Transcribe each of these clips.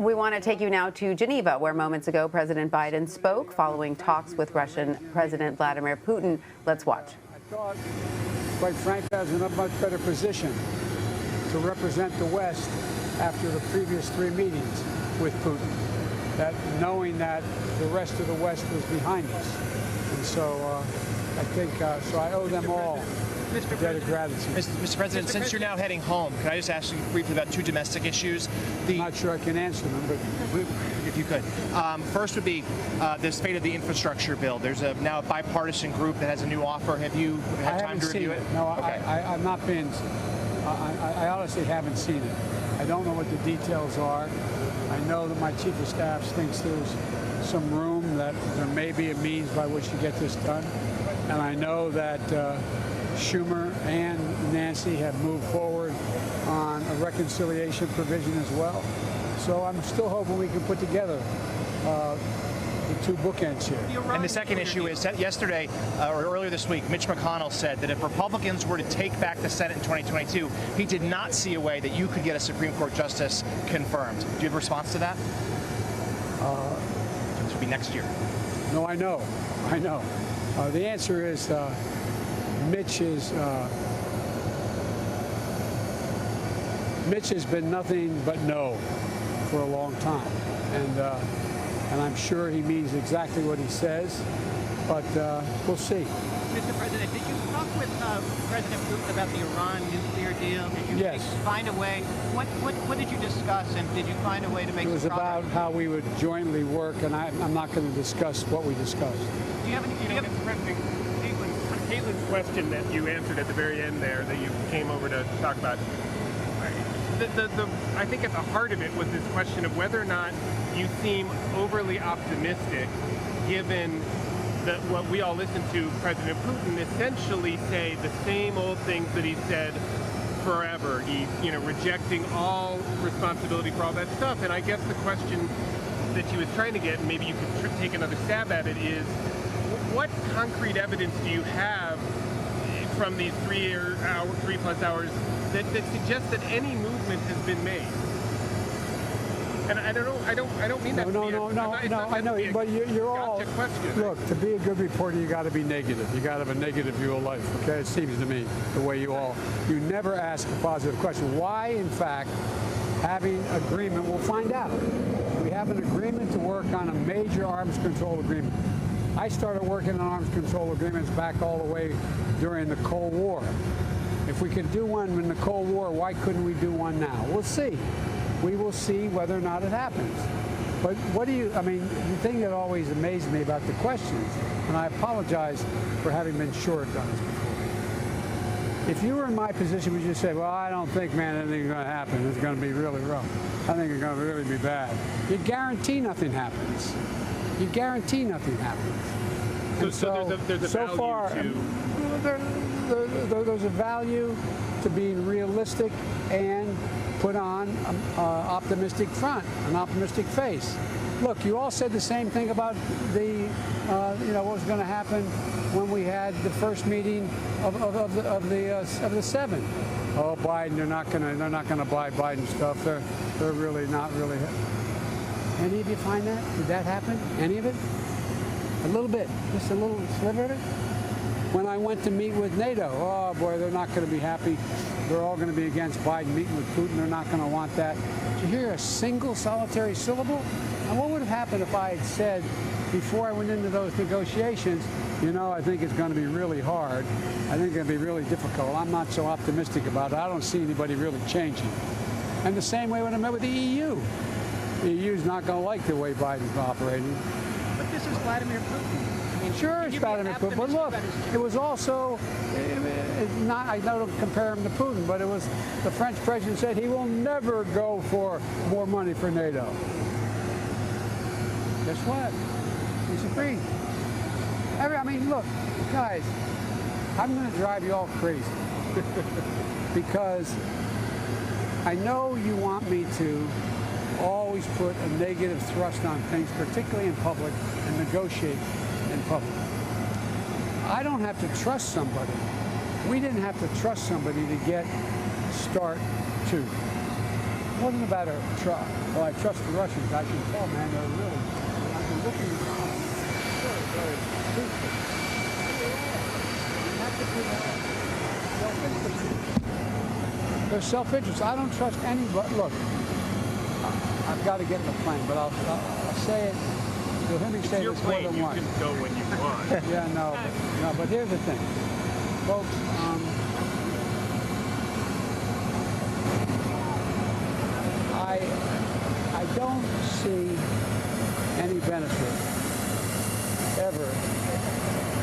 We want to take you now to Geneva, where moments ago President Biden spoke following talks with Russian President Vladimir Putin. Let's watch. I thought, quite frankly, I was in a much better position to represent the West after the previous 3 meetings with Putin, that knowing that the rest of the West was behind us. And so I think, so I owe them all a debt of gratitude. Mr. President, since you're now heading home, can I just ask you briefly about 2 domestic issues? I'm not sure I can answer them, but if you could. First would be the fate of the infrastructure bill. There's now a bipartisan group that has a new offer. Have you had time to review it? No, okay. I've not been. I honestly haven't seen it. I don't know what the details are. I know that my chief of staff thinks there's some room that there may be a means by which to get this done. And I know that Schumer and Nancy have moved forward on a reconciliation provision as well. So I'm still hoping we can put together the 2 bookends here. And the second issue is that yesterday, or earlier this week, Mitch McConnell said that if Republicans were to take back the Senate in 2022, he did not see a way that you could get a Supreme Court justice confirmed. Do you have a response to that? This would be next year. No, I know. The answer is Mitch has been nothing but no for a long time, and I'm sure he means exactly what he says, but we'll see. Mr. President, did you talk with President Putin about the Iran nuclear deal? Did you find a way? What did you discuss, and did you find a way to make? It was about how we would jointly work, and I'm not going to discuss what we discussed. Do you have any? Mr. President, Caitlin's question that you answered at the very end there, that you came over to talk about. I think at the heart of it was this question of whether or not you seem overly optimistic, given that what we all listen to President Putin essentially say the same old things that he said forever. He, rejecting all responsibility for all that stuff. And I guess the question that she was trying to get, and maybe you could take another stab at it, is what concrete evidence do you have from these 3+ hours that suggests that any movement has been made? And I don't mean that. No. I know, but you're all. Question, look, right? To be a good reporter, you got to be negative. You got to have a negative view of life. Okay, it seems to me the way you never ask a positive question. Why, in fact, having agreement? We'll find out. We have an agreement to work on a major arms control agreement. I started working on arms control agreements back all the way during the Cold War. If we could do one in the Cold War, why couldn't we do one now? We'll see. We will see whether or not it happens. But the thing that always amazed me about the questions, and I apologize for having been short on this before. If you were in my position, would you say, well, I don't think, man, anything's going to happen. It's going to be really rough. I think it's going to really be bad. You guarantee nothing happens. You guarantee nothing happens. So there's a value far, there's a value to being realistic and put on an optimistic front, an optimistic face. Look, you all said the same thing about the, what was going to happen when we had the first meeting of the 7. Oh, Biden, they're not going to buy Biden stuff. They're really not really. Any of you find that? Did that happen? Any of it? A little bit, just a little sliver of it. When I went to meet with NATO, oh boy, they're not going to be happy. They're all going to be against Biden meeting with Putin. They're not going to want that. Did you hear a single solitary syllable? And what would have happened if I had said, before I went into those negotiations, I think it's going to be really hard. I think it's going to be really difficult. I'm not so optimistic about it. I don't see anybody really changing. And the same way when I met with the EU. The EU's not going to like the way Biden's operating. But this is Vladimir Putin. Sure, it's Vladimir Putin, but look, it was also, I don't compare him to Putin, but it was the French president said he will never go for more money for NATO. Guess what? He's agreed. Look, guys, I'm going to drive you all crazy because I know you want me to always put a negative thrust on things, particularly in public, and negotiate in public. I don't have to trust somebody. We didn't have to trust somebody to get START 2. wasn't about a trust. Well, I trust the Russians. I can tell, man, they're really. I've been looking at them. Very, very truthful. They're self-interest. I don't trust anybody. Look, I've got to get in the plane, but I'll say it. You'll hear me say this more than once. You can go when you want. Yeah, no, but here's the thing, folks. I don't see any benefit ever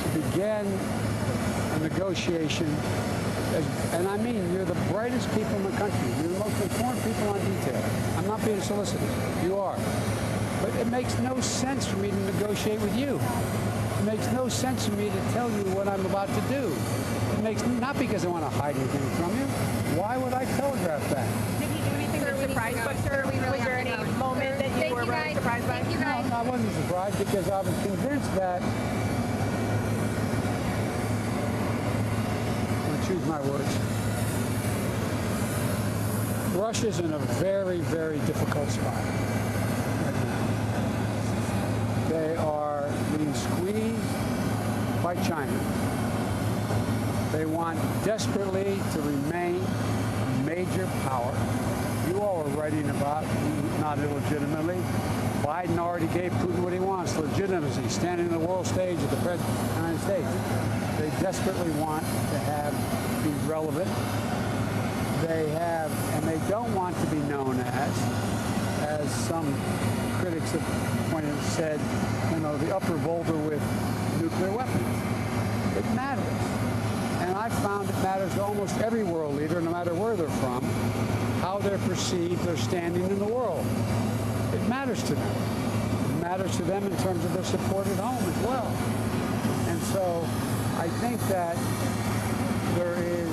to begin a negotiation, and I mean, you're the brightest people in the country. You're the most informed people on detail. I'm not being solicitous. You are. But it makes no sense for me to negotiate with you. It makes no sense for me to tell you what I'm about to do. It makes, not because I want to hide anything from you. Why would I telegraph that? Did he do anything that surprised you, sir? Was there any moment that you were really surprised by? No, I wasn't surprised because I was convinced that, I'm going to choose my words, Russia's in a very, very difficult spot right now. They are being squeezed by China. They want desperately to remain a major power. You all are writing about, not illegitimately, Biden already gave Putin what he wants, legitimacy, standing on the world stage of the President of the United States. They desperately want to be relevant. They have, and they don't want to be known as some critics have pointed said, the upper Volta with nuclear weapons. It matters. And I found it matters to almost every world leader, no matter where they're from, how they're perceived, their standing in the world. It matters to them. It matters to them in terms of their support at home as well. And so I think that there is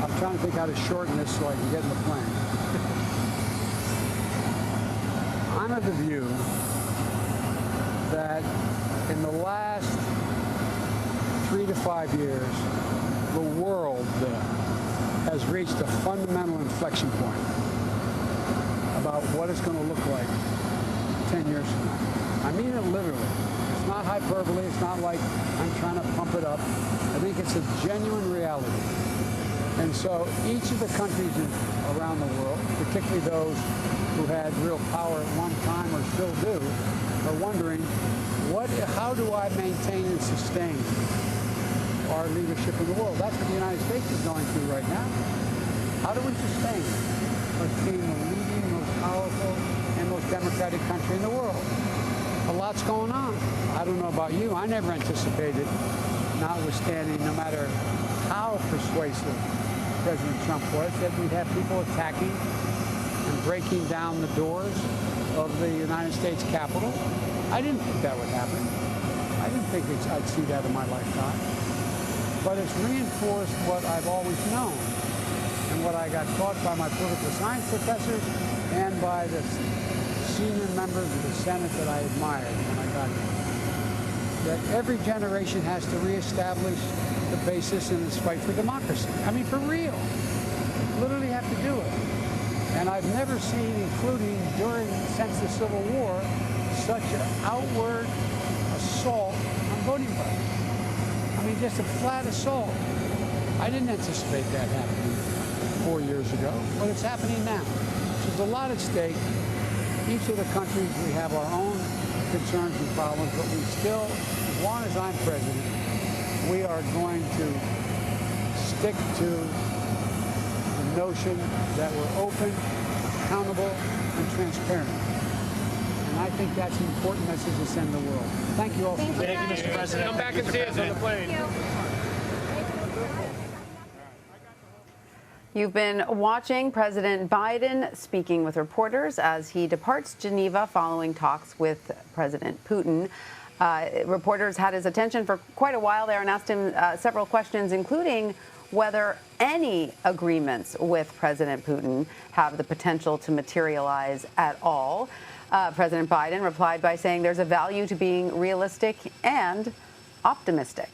I'm trying to think how to shorten this so I can get in the plane. I'm of the view that in the last 3 to 5 years, the world has reached a fundamental inflection point about what it's going to look like 10 years from now. I mean it literally. It's not hyperbole. It's not like I'm trying to pump it up. I think it's a genuine reality. And so each of the countries around the world, particularly those who had real power at one time or still do, are wondering, how do I maintain and sustain our leadership in the world? That's what the United States is going through right now. How do we sustain us being the leading, most powerful, and most democratic country in the world? A lot's going on. I don't know about you. I never anticipated, notwithstanding, no matter how persuasive President Trump was, that we'd have people attacking and breaking down the doors of the United States Capitol. I didn't think that would happen. I didn't think I'd see that in my lifetime. But it's reinforced what I've always known and what I got taught by my political science professors and by the senior members of the Senate that I admired when I got here. That every generation has to reestablish the basis in its fight for democracy. I mean, for real. Literally have to do it. And I've never seen, including since the Civil War, such an outward assault on voting rights. I mean, just a flat assault. I didn't anticipate that happening 4 years ago, but it's happening now. So there's a lot at stake. Each of the countries, we have our own concerns and problems, but we still, as long as I'm president, we are going to stick to the notion that we're open, accountable, and transparent. And I think that's an important message to send the world. Thank you all for Thank you, Mr. President. Come back and see us on the plane. You've been watching President Biden speaking with reporters as he departs Geneva following talks with President Putin. Reporters had his attention for quite a while there and asked him several questions, including whether any agreements with President Putin have the potential to materialize at all. President Biden replied by saying there's a value to being realistic and optimistic.